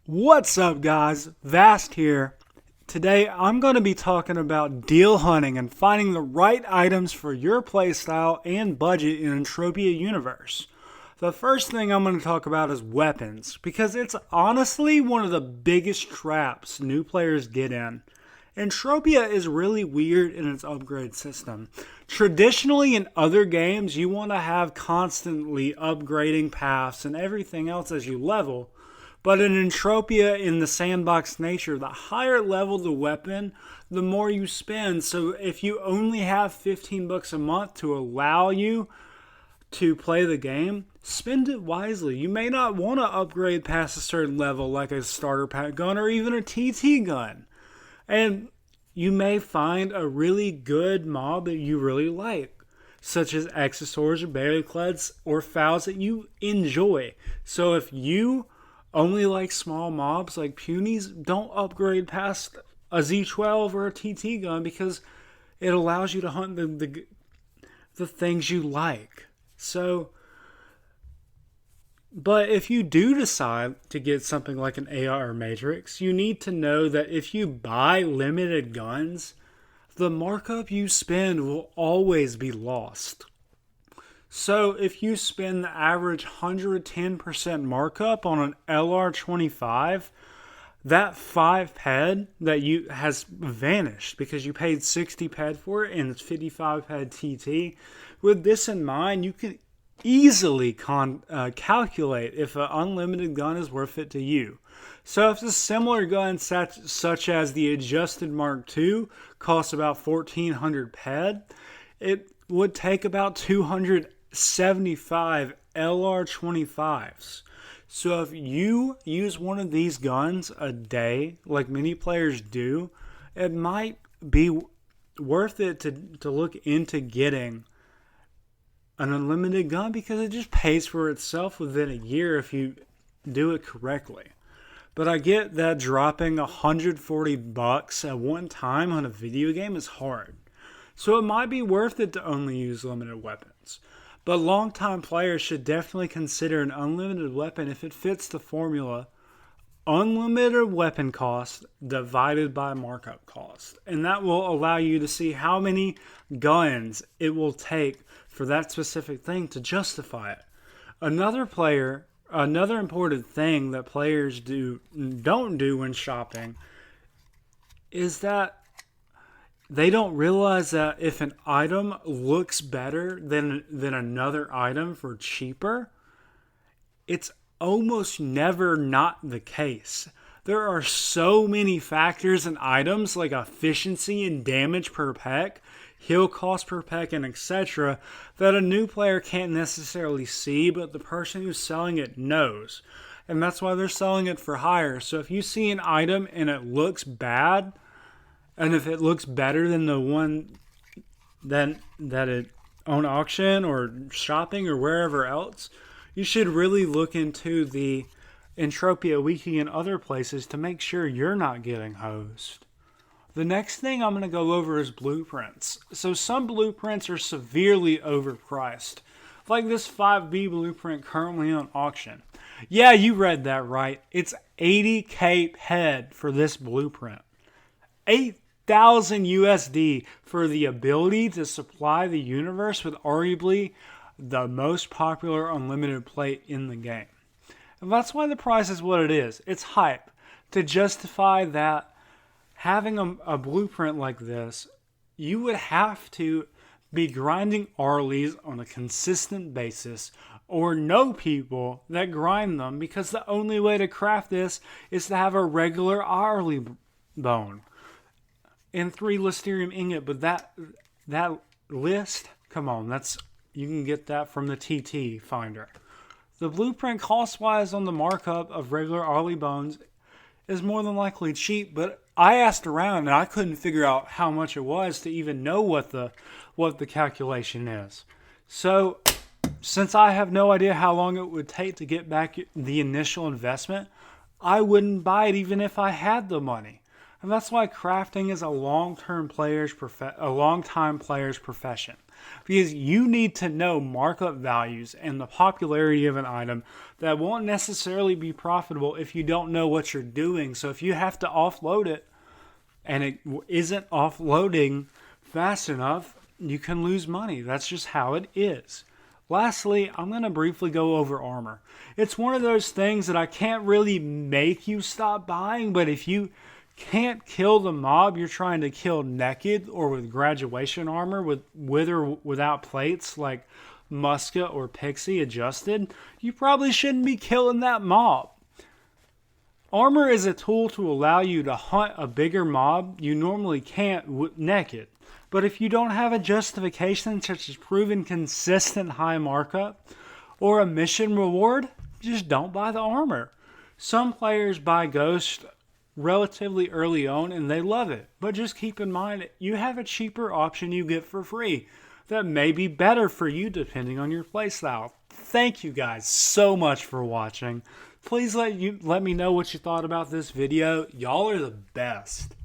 What's up, guys? Vast here. Today I'm going to be talking about deal hunting and finding the right items for your playstyle and budget in Entropia Universe. The first thing I'm going to talk about is weapons, because it's honestly one of the biggest traps new players get in. Entropia is really weird in its upgrade system. Traditionally, in other games, you want to have constantly upgrading paths and everything else as you level. But in Entropia, in the sandbox nature, the higher level the weapon, the more you spend. So if you only have $15 a month to allow you to play the game, spend it wisely. You may not want to upgrade past a certain level like a starter pack gun or even a TT gun. And you may find a really good mob that you really like, such as Exosaurs or Barriclads or Fouls that you enjoy. So if you only like small mobs like punies, don't upgrade past a Z12 or a TT gun because it allows you to hunt the things you like. But if you do decide to get something like an AR Matrix, you need to know that if you buy limited guns, the markup you spend will always be lost. So if you spend the average 110% markup on an LR25, that 5 ped that you has vanished because you paid 60 ped for it and it's 55 ped TT. With this in mind, you can easily calculate if an unlimited gun is worth it to you. So if a similar gun such as the adjusted Mark II costs about 1400 ped, it would take about 275 LR25s. So if you use one of these guns a day, like many players do, it might be worth it to look into getting an unlimited gun because it just pays for itself within a year if you do it correctly. But I get that dropping $140 at one time on a video game is hard. So it might be worth it to only use limited weapons. But longtime players should definitely consider an unlimited weapon if it fits the formula unlimited weapon cost divided by markup cost. And that will allow you to see how many guns it will take for that specific thing to justify it. Another important thing that players don't do when shopping is that they don't realize that if an item looks better than another item for cheaper, it's almost never not the case. There are so many factors in items like efficiency and damage per peck, heal cost per peck, and etc. that a new player can't necessarily see, but the person who's selling it knows. And that's why they're selling it for higher. So if you see an item and it looks bad, and if it looks better than the one that it on auction or shopping or wherever else, you should really look into the Entropia Wiki and other places to make sure you're not getting hosed. The next thing I'm going to go over is blueprints. So some blueprints are severely overpriced, like this 5B blueprint currently on auction. Yeah, you read that right. It's 80k ped for this blueprint. 8,000 USD for the ability to supply the universe with arguably the most popular unlimited plate in the game. And that's why the price is what it is. It's hype to justify that having a blueprint like this, you would have to be grinding Arlies on a consistent basis or know people that grind them, because the only way to craft this is to have a regular Arlie bone and 3 Listerium ingot. But that list, come on, you can get that from the TT finder. The blueprint cost-wise on the markup of regular Arlie bones is more than likely cheap, but I asked around and I couldn't figure out how much it was to even know what the calculation is. So, since I have no idea how long it would take to get back the initial investment, I wouldn't buy it even if I had the money. And that's why crafting is a long-time player's profession. Because you need to know markup values and the popularity of an item that won't necessarily be profitable if you don't know what you're doing. So if you have to offload it and it isn't offloading fast enough, you can lose money. That's just how it is. Lastly, I'm going to briefly go over armor. It's one of those things that I can't really make you stop buying, but if you can't kill the mob you're trying to kill naked or with graduation armor with or without plates like Muska or Pixie adjusted, you probably shouldn't be killing that mob. Armor is a tool to allow you to hunt a bigger mob you normally can't naked. But if you don't have a justification such as proven consistent high markup or a mission reward, just don't buy the armor. Some players buy Ghost relatively early on and they love it. But just keep in mind, you have a cheaper option you get for free that may be better for you depending on your playstyle. Thank you guys so much for watching. Please let me know what you thought about this video. Y'all are the best.